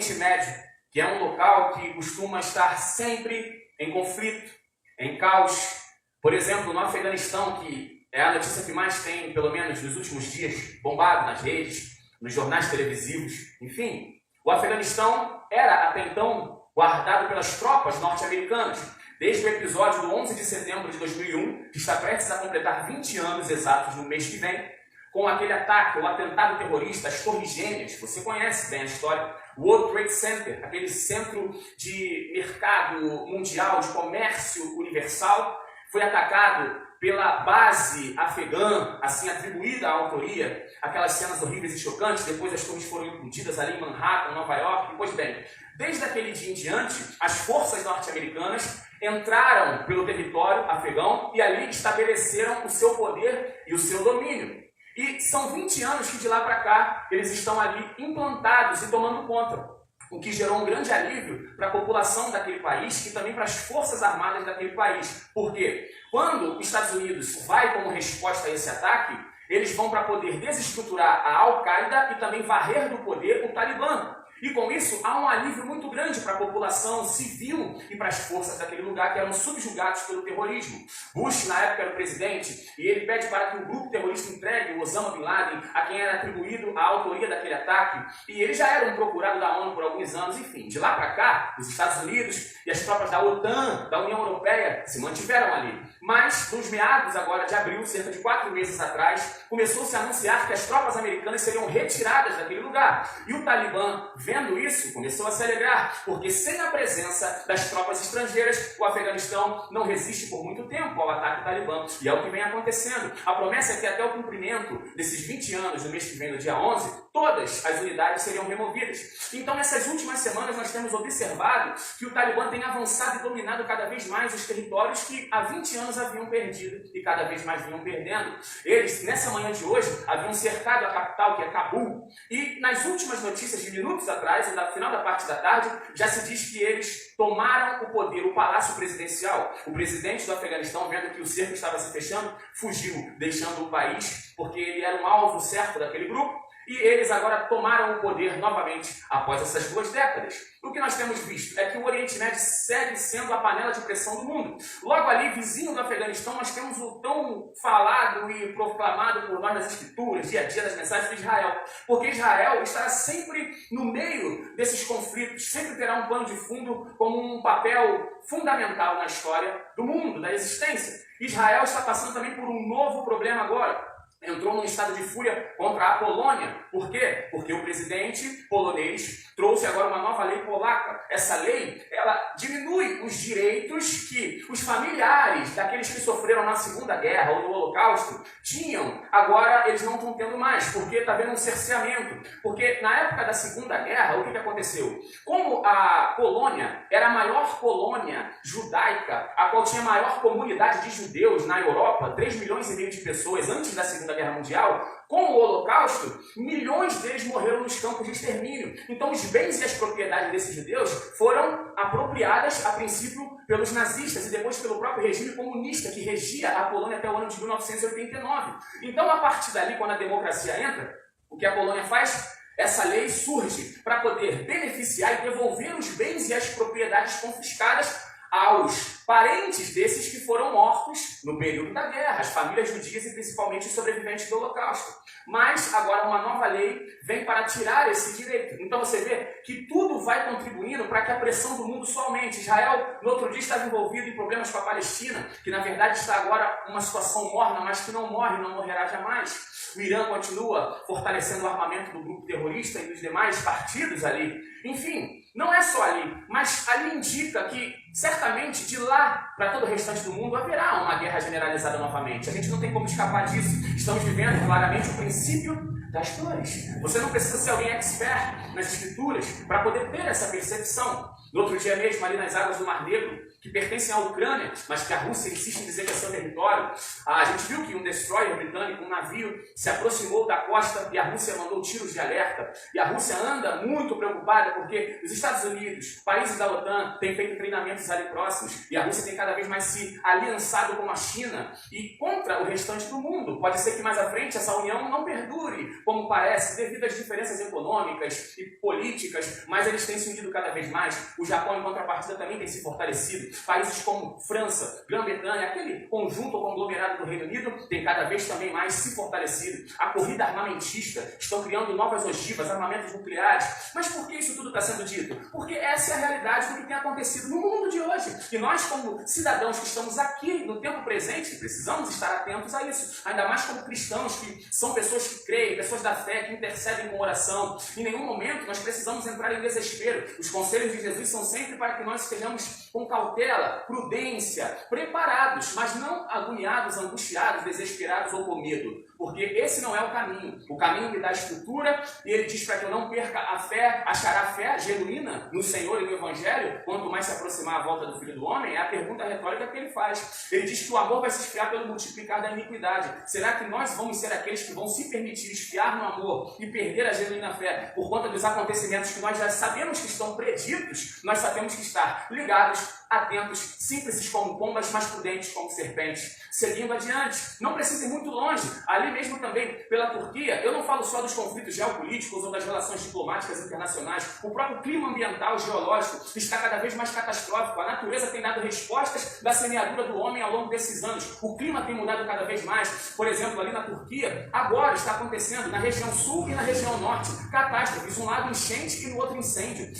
Oriente Médio, que é um local que costuma estar sempre em conflito, em caos. Por exemplo, no Afeganistão, que é a notícia que mais tem, pelo menos nos últimos dias, bombado nas redes, nos jornais televisivos, enfim. O Afeganistão era, até então, guardado pelas tropas norte-americanas, desde o episódio do 11 de setembro de 2001, que está prestes a completar 20 anos exatos no mês que vem, com aquele ataque, o atentado terrorista, as Torres Gêmeas. Você conhece bem a história. O World Trade Center, aquele centro de mercado mundial, de comércio universal, foi atacado pela base afegã, assim atribuída à autoria, aquelas cenas horríveis e chocantes. Depois as torres foram implodidas ali em Manhattan, Nova York. Pois bem, desde aquele dia em diante, as forças norte-americanas entraram pelo território afegão e ali estabeleceram o seu poder e o seu domínio. E são 20 anos que de lá para cá eles estão ali implantados e tomando conta, o que gerou um grande alívio para a população daquele país e também para as forças armadas daquele país. Por quê? Quando os Estados Unidos vai como resposta a esse ataque, eles vão para poder desestruturar a Al-Qaeda e também varrer do poder o Talibã. E com isso há um alívio muito grande para a população civil e para as forças daquele lugar que eram subjugados pelo terrorismo. Bush, na época, era o presidente e ele pede para que o grupo terrorista entregue o Osama Bin Laden, a quem era atribuído a autoria daquele ataque. E ele já era um procurado da ONU por alguns anos. Enfim, de lá para cá, os Estados Unidos e as tropas da OTAN, da União Europeia, se mantiveram ali. Mas, nos meados agora de abril, cerca de 4 meses atrás, começou-se a anunciar que as tropas americanas seriam retiradas daquele lugar. E o Talibã, vendo isso, começou a se alegrar, porque sem a presença das tropas estrangeiras, o Afeganistão não resiste por muito tempo ao ataque talibã. E é o que vem acontecendo. A promessa é que até o cumprimento desses 20 anos, no mês que vem, no dia 11, todas as unidades seriam removidas. Então, nessas últimas semanas, nós temos observado que o Talibã tem avançado e dominado cada vez mais os territórios que há 20 anos haviam perdido e cada vez mais vinham perdendo. Eles, nessa manhã de hoje, haviam cercado a capital, que é Cabul, e nas últimas notícias de minutos atrás, no final da parte da tarde, já se diz que eles tomaram o poder, o palácio presidencial. O presidente do Afeganistão, vendo que o cerco estava se fechando, fugiu, deixando o país, porque ele era um alvo certo daquele grupo. E eles agora tomaram o poder novamente após essas 2 décadas. O que nós temos visto é que o Oriente Médio segue sendo a panela de pressão do mundo. Logo ali, vizinho do Afeganistão, nós temos o tão falado e proclamado por nós nas escrituras, dia a dia das mensagens de Israel. Porque Israel estará sempre no meio desses conflitos, sempre terá um pano de fundo como um papel fundamental na história do mundo, da existência. Israel está passando também por um novo problema agora. Entrou num estado de fúria contra a Polônia. Por quê? Porque o presidente polonês trouxe agora uma nova lei polaca. Essa lei, ela diminui os direitos que os familiares daqueles que sofreram na Segunda Guerra ou no Holocausto tinham. Agora eles não estão tendo mais, porque está havendo um cerceamento. Porque na época da Segunda Guerra, o que aconteceu? Como a Polônia era a maior colônia judaica, a qual tinha a maior comunidade de judeus na Europa, 3 milhões e meio de pessoas antes da Segunda Guerra Mundial, com o Holocausto, milhões deles morreram nos campos de extermínio. Então os bens e as propriedades desses judeus foram apropriadas a princípio pelos nazistas e depois pelo próprio regime comunista que regia a Polônia até o ano de 1989. Então, a partir dali, quando a democracia entra, o que a Polônia faz? Essa lei surge para poder beneficiar e devolver os bens e as propriedades confiscadas aos parentes desses que foram mortos no período da guerra, as famílias judias e principalmente os sobreviventes do Holocausto. Mas agora uma nova lei vem para tirar esse direito. Então você vê que tudo vai contribuindo para que a pressão do mundo só aumente. Israel, no outro dia, estava envolvido em problemas com a Palestina, que na verdade está agora uma situação morna, mas que não morre, não morrerá jamais. O Irã continua fortalecendo o armamento do grupo terrorista e dos demais partidos ali. Enfim, não é só ali, mas ali indica que certamente de lá para todo o restante do mundo haverá uma guerra generalizada novamente. A gente não tem como escapar disso. Estamos vivendo claramente o princípio das dores. Você não precisa ser alguém expert nas escrituras para poder ter essa percepção. No outro dia mesmo, ali nas águas do Mar Negro, que pertencem à Ucrânia, mas que a Rússia insiste em dizer que é seu território, a gente viu que um destroyer britânico, um navio, se aproximou da costa e a Rússia mandou tiros de alerta. E a Rússia anda muito preocupada porque os Estados Unidos, países da OTAN, têm feito treinamentos ali próximos e a Rússia tem cada vez mais se aliançado com a China e contra o restante do mundo. Pode ser que mais à frente essa união não perdure, como parece, devido às diferenças econômicas e políticas, mas eles têm se unido cada vez mais. O Japão, em contrapartida, também tem se fortalecido. Países como França, Grã-Bretanha, aquele conjunto ou conglomerado do Reino Unido, tem cada vez também mais se fortalecido. A corrida armamentista, estão criando novas ogivas, armamentos nucleares. Mas por que isso tudo está sendo dito? Porque essa é a realidade do que tem acontecido no mundo de hoje. E nós, como cidadãos que estamos aqui no tempo presente, precisamos estar atentos a isso. Ainda mais como cristãos, que são pessoas que creem, pessoas da fé, que intercedem com oração. Em nenhum momento nós precisamos entrar em desespero. Os conselhos de Jesus são sempre para que nós estejamos com cautela, prudência, preparados, mas não agoniados, angustiados, desesperados ou com medo. Porque esse não é o caminho. O caminho me dá estrutura e ele diz para que eu não perca a fé, achar a fé genuína no Senhor e no Evangelho, quanto mais se aproximar a volta do Filho do Homem, é a pergunta retórica que ele faz. Ele diz que o amor vai se esfriar pelo multiplicar da iniquidade. Será que nós vamos ser aqueles que vão se permitir esfriar no amor e perder a genuína fé por conta dos acontecimentos que nós já sabemos que estão preditos? Nós sabemos que estar ligados, atentos, simples como pombas, mas prudentes como serpentes. Seguindo adiante, não precisa ir muito longe, ali mesmo também pela Turquia, eu não falo só dos conflitos geopolíticos ou das relações diplomáticas internacionais, o próprio clima ambiental, geológico, está cada vez mais catastrófico, a natureza tem dado respostas da semeadura do homem ao longo desses anos, o clima tem mudado cada vez mais, por exemplo, ali na Turquia, agora está acontecendo na região sul e na região norte, catástrofes, um lado enchente e no outro incêndio.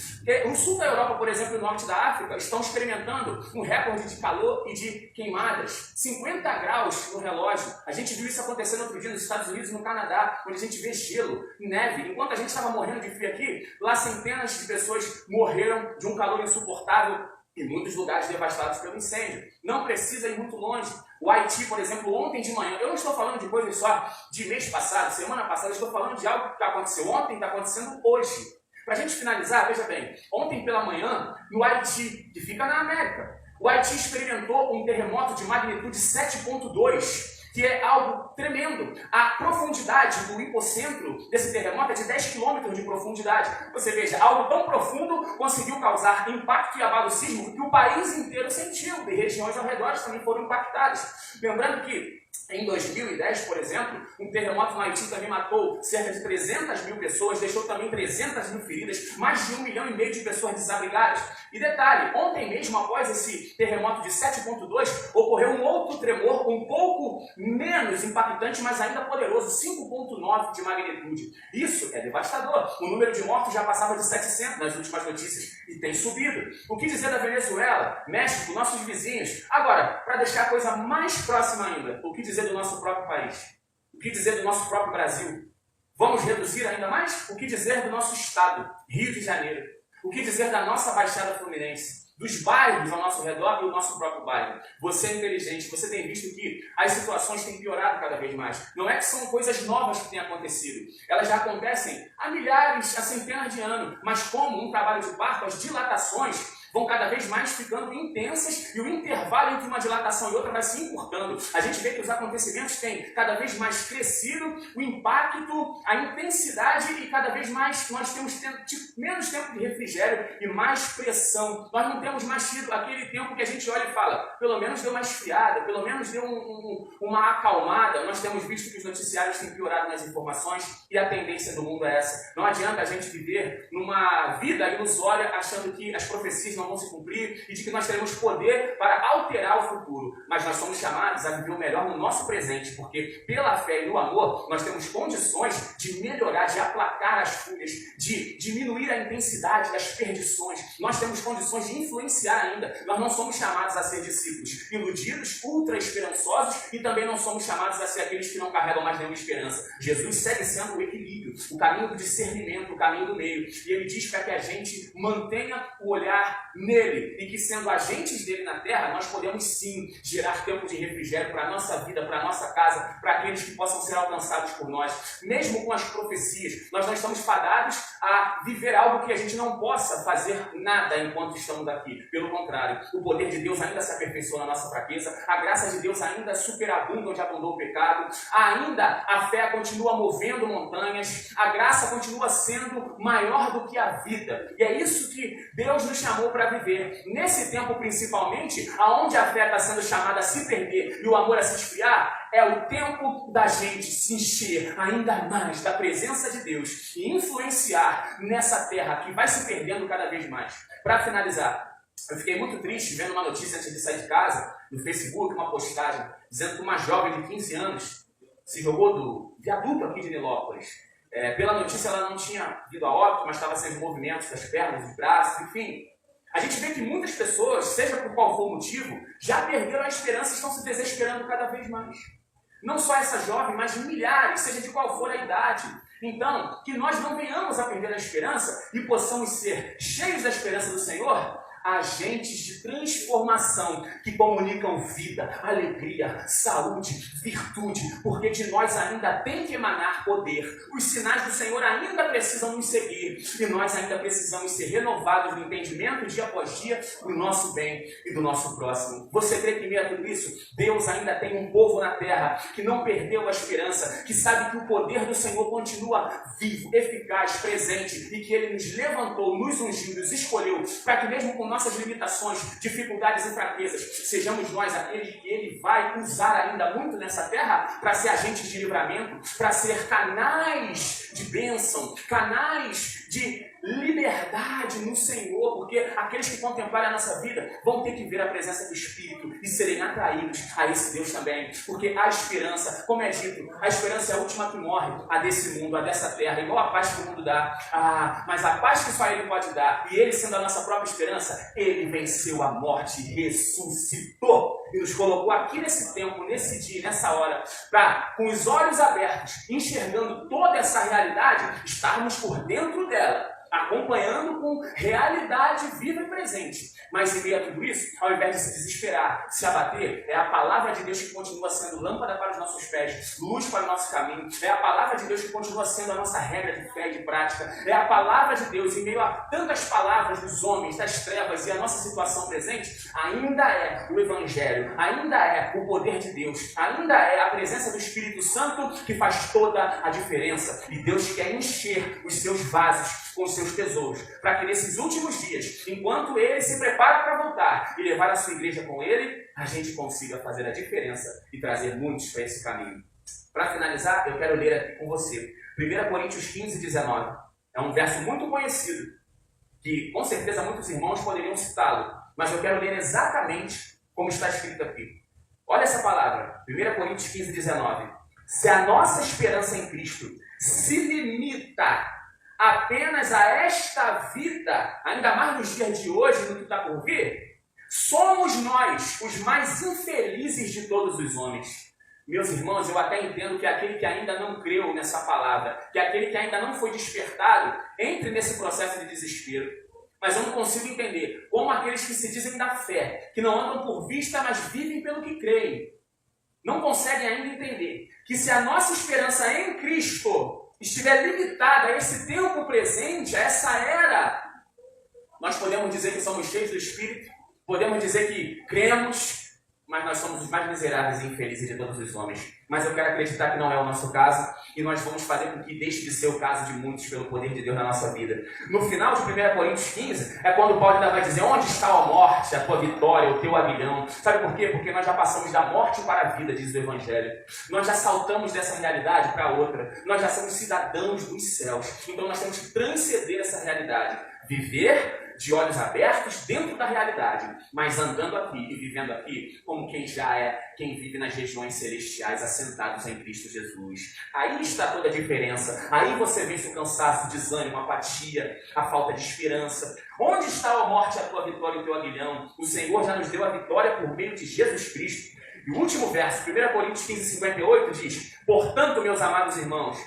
No sul da Europa, por exemplo, e no norte da África, estão experimentando um recorde de calor e de queimadas. 50 graus no relógio. A gente viu isso acontecendo outro dia nos Estados Unidos e no Canadá, onde a gente vê gelo, neve. Enquanto a gente estava morrendo de frio aqui, lá centenas de pessoas morreram de um calor insuportável e muitos lugares devastados pelo incêndio. Não precisa ir muito longe. O Haiti, por exemplo, ontem de manhã, eu não estou falando de coisas só de mês passado, semana passada, eu estou falando de algo que aconteceu ontem e está acontecendo hoje. Para a gente finalizar, veja bem, ontem pela manhã, no Haiti, que fica na América, o Haiti experimentou um terremoto de magnitude 7,2, que é algo tremendo. A profundidade do hipocentro desse terremoto é de 10 km de profundidade. Você veja, algo tão profundo conseguiu causar impacto e abalo sísmico que o país inteiro sentiu, e regiões ao redor também foram impactadas. Lembrando que em 2010, por exemplo, um terremoto no Haiti também matou cerca de 300 mil pessoas, deixou também 300 mil feridas, mais de 1,5 milhão de pessoas desabrigadas. E detalhe, ontem mesmo, após esse terremoto de 7,2, ocorreu um outro tremor um pouco menos impactante, mas ainda poderoso, 5,9 de magnitude. Isso é devastador. O número de mortos já passava de 700 nas últimas notícias e tem subido. O que dizer da Venezuela, México, nossos vizinhos? Agora, para deixar a coisa mais próxima ainda, o que dizer do nosso próprio país? O que dizer do nosso próprio Brasil? Vamos reduzir ainda mais? O que dizer do nosso estado, Rio de Janeiro? O que dizer da nossa Baixada Fluminense? Dos bairros ao nosso redor e o nosso próprio bairro? Você é inteligente, você tem visto que as situações têm piorado cada vez mais. Não é que são coisas novas que têm acontecido. Elas já acontecem há milhares, há centenas de anos. Mas como um trabalho de parto, as dilatações vão cada vez mais ficando intensas e o intervalo entre uma dilatação e outra vai se encurtando. A gente vê que os acontecimentos têm cada vez mais crescido, o impacto, a intensidade e cada vez mais nós temos menos tempo de refrigério e mais pressão. Nós não temos mais tido aquele tempo que a gente olha e fala, pelo menos deu uma esfriada, pelo menos deu uma acalmada. Nós temos visto que os noticiários têm piorado nas informações e a tendência do mundo é essa. Não adianta a gente viver numa vida ilusória achando que as profecias não vão se cumprir e de que nós teremos poder para alterar o futuro. Mas nós somos chamados a viver o melhor no nosso presente, porque pela fé e no amor nós temos condições de melhorar, de aplacar as fúrias, de diminuir a intensidade das perdições. Nós temos condições de influenciar ainda. Nós não somos chamados a ser discípulos iludidos, ultra esperançosos e também não somos chamados a ser aqueles que não carregam mais nenhuma esperança. Jesus segue sendo o equilíbrio. equilíbrio, o caminho do discernimento, o caminho do meio. E ele diz para que a gente mantenha o olhar nele e que, sendo agentes dele na terra, nós podemos sim gerar tempo de refrigério para a nossa vida, para a nossa casa, para aqueles que possam ser alcançados por nós. Mesmo com as profecias, nós não estamos fadados a viver algo que a gente não possa fazer nada enquanto estamos aqui. Pelo contrário, o poder de Deus ainda se aperfeiçoa na nossa fraqueza, a graça de Deus ainda superabunda onde abundou o pecado, ainda a fé continua movendo montanhas, a graça continua sendo maior do que a vida. E é isso que Deus nos chamou para viver. Nesse tempo, principalmente, aonde a fé está sendo chamada a se perder e o amor a se esfriar, é o tempo da gente se encher ainda mais da presença de Deus e influenciar nessa terra que vai se perdendo cada vez mais. Para finalizar, eu fiquei muito triste vendo uma notícia antes de sair de casa, no Facebook, uma postagem, dizendo que uma jovem de 15 anos se jogou do viaduto aqui de Nilópolis. Pela notícia ela não tinha vindo a óbito, mas estava sem movimentos das pernas, dos braços, enfim. A gente vê que muitas pessoas, seja por qual for o motivo, já perderam a esperança e estão se desesperando cada vez mais. Não só essa jovem, mas milhares, seja de qual for a idade. Então, que nós não venhamos a perder a esperança e possamos ser cheios da esperança do Senhor, agentes de transformação que comunicam vida, alegria, saúde, virtude, porque de nós ainda tem que emanar poder. Os sinais do Senhor ainda precisam nos seguir e nós ainda precisamos ser renovados no entendimento dia após dia do nosso bem e do nosso próximo. Você crê que, meio a tudo isso, Deus ainda tem um povo na terra que não perdeu a esperança, que sabe que o poder do Senhor continua vivo, eficaz, presente e que Ele nos levantou, nos ungiu, nos escolheu para que mesmo com nossas limitações, dificuldades e fraquezas, sejamos nós aqueles que Ele vai usar ainda muito nessa terra para ser agentes de livramento, para ser canais de bênção, canais de liberdade no Senhor, porque aqueles que contemplarem a nossa vida vão ter que ver a presença do Espírito e serem atraídos a esse Deus também, porque a esperança, como é dito, a esperança é a última que morre, a desse mundo, a dessa terra, igual a paz que o mundo dá, mas a paz que só Ele pode dar, e Ele sendo a nossa própria esperança, Ele venceu a morte e ressuscitou e nos colocou aqui nesse tempo, nesse dia, nessa hora, para, com os olhos abertos, enxergando toda essa realidade, estarmos por dentro dela, acompanhando com realidade viva e presente. Mas em meio a tudo isso, ao invés de se desesperar, se abater, é a palavra de Deus que continua sendo lâmpada para os nossos pés, luz para o nosso caminho, é a palavra de Deus que continua sendo a nossa regra de fé e de prática, é a palavra de Deus, em meio a tantas palavras dos homens, das trevas e a nossa situação presente, ainda é o Evangelho, ainda é o poder de Deus, ainda é a presença do Espírito Santo que faz toda a diferença. E Deus quer encher os seus vasos com os seus tesouros, para que nesses últimos dias, enquanto Ele se prepara para voltar e levar a sua igreja com Ele, a gente consiga fazer a diferença e trazer muitos para esse caminho. Para finalizar, eu quero ler aqui com você 1 Coríntios 15, 19. É um verso muito conhecido, que com certeza muitos irmãos poderiam citá-lo, mas eu quero ler exatamente como está escrito aqui. Olha essa palavra, 1 Coríntios 15, 19. Se a nossa esperança em Cristo se limita apenas a esta vida, ainda mais nos dias de hoje, no que está por vir, somos nós os mais infelizes de todos os homens. Meus irmãos, eu até entendo que aquele que ainda não creu nessa palavra, que aquele que ainda não foi despertado, entre nesse processo de desespero. Mas eu não consigo entender como aqueles que se dizem da fé, que não andam por vista, mas vivem pelo que creem, não conseguem ainda entender que se a nossa esperança em Cristo estiver limitada a esse tempo presente, a essa era, nós podemos dizer que somos cheios do Espírito, podemos dizer que cremos, mas nós somos os mais miseráveis e infelizes de todos os homens. Mas eu quero acreditar que não é o nosso caso, e nós vamos fazer com que deixe de ser o caso de muitos pelo poder de Deus na nossa vida. No final de 1 Coríntios 15, é quando Paulo ainda vai dizer: onde está a morte, a tua vitória, o teu aguilhão? Sabe por quê? Porque nós já passamos da morte para a vida, diz o Evangelho. Nós já saltamos dessa realidade para outra. Nós já somos cidadãos dos céus. Então nós temos que transcender essa realidade. Viver de olhos abertos dentro da realidade, mas andando aqui e vivendo aqui como quem já é, quem vive nas regiões celestiais assentados em Cristo Jesus. Aí está toda a diferença. Aí você vence o cansaço, o desânimo, a apatia, a falta de esperança. Onde está a morte, a tua vitória e o teu aguilhão? O Senhor já nos deu a vitória por meio de Jesus Cristo. E o último verso, 1 Coríntios 15, 58 diz: portanto, meus amados irmãos,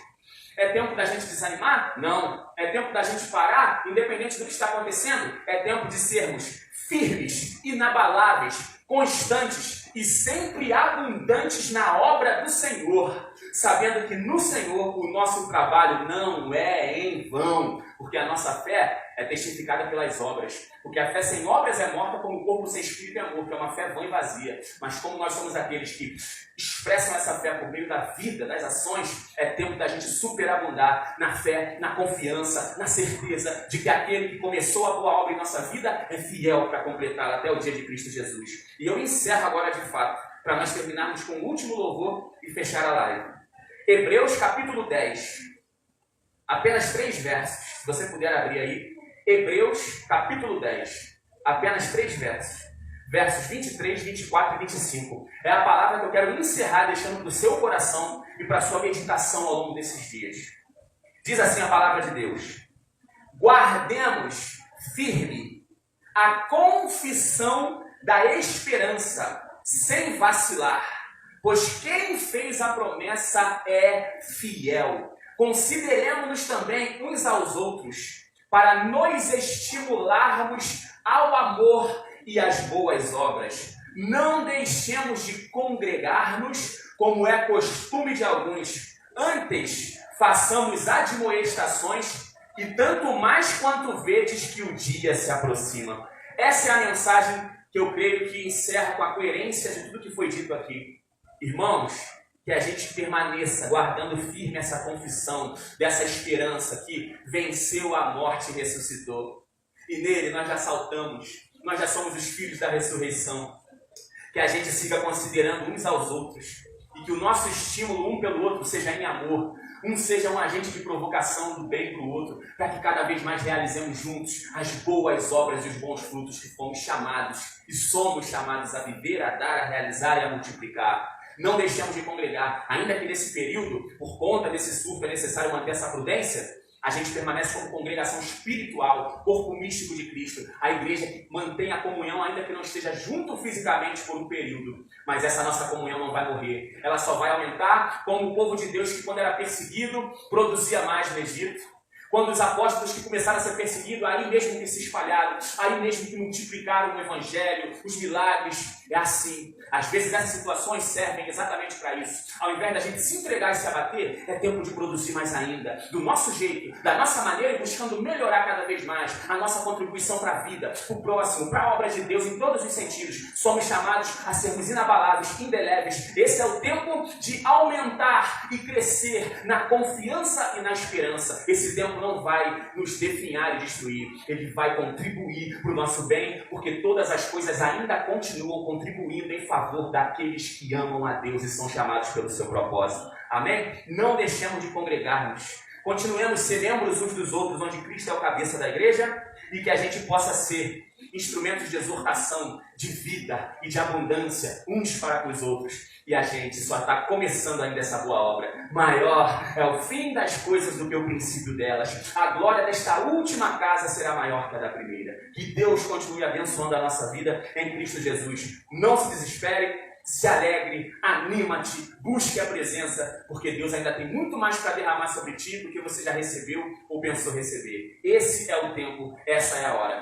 É tempo da gente desanimar? Não. É tempo da gente parar, independente do que está acontecendo? É tempo de sermos firmes, inabaláveis, constantes e sempre abundantes na obra do Senhor, sabendo que no Senhor o nosso trabalho não é em vão, porque a nossa fé é testificada pelas obras. Porque a fé sem obras é morta, como o corpo sem espírito é morto, é uma fé vã e vazia. Mas como nós somos aqueles que expressam essa fé por meio da vida, das ações, é tempo da gente superabundar na fé, na confiança, na certeza de que aquele que começou a boa obra em nossa vida é fiel para completá-la até o dia de Cristo Jesus. E eu encerro agora de fato, para nós terminarmos com o último louvor e fechar a live. Hebreus capítulo 10. Apenas 3 versos. Se você puder abrir aí. Hebreus capítulo 10. Apenas 3 versos. Versos 23, 24 e 25. É a palavra que eu quero encerrar deixando para o seu coração e para a sua meditação ao longo desses dias. Diz assim a palavra de Deus: guardemos firme a confissão da esperança, sem vacilar, pois quem fez a promessa é fiel. Consideremos-nos também uns aos outros, para nos estimularmos ao amor e às boas obras. Não deixemos de congregar-nos, como é costume de alguns. Antes, façamos admoestações, e tanto mais quanto vedes que o dia se aproxima. Essa é a mensagem que eu creio que encerra com a coerência de tudo que foi dito aqui. Irmãos, que a gente permaneça guardando firme essa confissão, dessa esperança que venceu a morte e ressuscitou. E nele nós já saltamos, nós já somos os filhos da ressurreição. Que a gente siga considerando uns aos outros e que o nosso estímulo um pelo outro seja em amor. Um seja um agente de provocação do bem para o outro, para que cada vez mais realizemos juntos as boas obras e os bons frutos que fomos chamados e somos chamados a viver, a dar, a realizar e a multiplicar. Não deixemos de congregar, ainda que nesse período, por conta desse surto, é necessário manter essa prudência. A gente permanece como congregação espiritual, corpo místico de Cristo. A igreja que mantém a comunhão, ainda que não esteja junto fisicamente por um período. Mas essa nossa comunhão não vai morrer. Ela só vai aumentar como o povo de Deus que, quando era perseguido, produzia mais no Egito. Quando os apóstolos que começaram a ser perseguidos, aí mesmo que se espalharam, aí mesmo que multiplicaram o evangelho, os milagres, é assim. Às vezes essas situações servem exatamente para isso. Ao invés da gente se entregar e se abater, é tempo de produzir mais ainda. Do nosso jeito, da nossa maneira e buscando melhorar cada vez mais a nossa contribuição para a vida, para o próximo, para a obra de Deus em todos os sentidos. Somos chamados a sermos inabaláveis, indeléveis. Esse é o tempo de aumentar e crescer na confiança e na esperança. Esse tempo não vai nos definhar e destruir. Ele vai contribuir para o nosso bem, porque todas as coisas ainda continuam contribuindo em favor daqueles que amam a Deus e são chamados pelo seu propósito. Amém? Não deixemos de congregar-nos. Continuemos a ser membros uns dos outros, onde Cristo é o cabeça da igreja, e que a gente possa ser instrumentos de exortação, de vida e de abundância uns para com os outros. E a gente só está começando ainda essa boa obra. Maior é o fim das coisas do que o princípio delas. A glória desta última casa será maior que a da primeira. Que Deus continue abençoando a nossa vida em Cristo Jesus. Não se desespere, se alegre, anima-te, busque a presença, porque Deus ainda tem muito mais para derramar sobre ti do que você já recebeu ou pensou receber. Esse é o tempo, essa é a hora.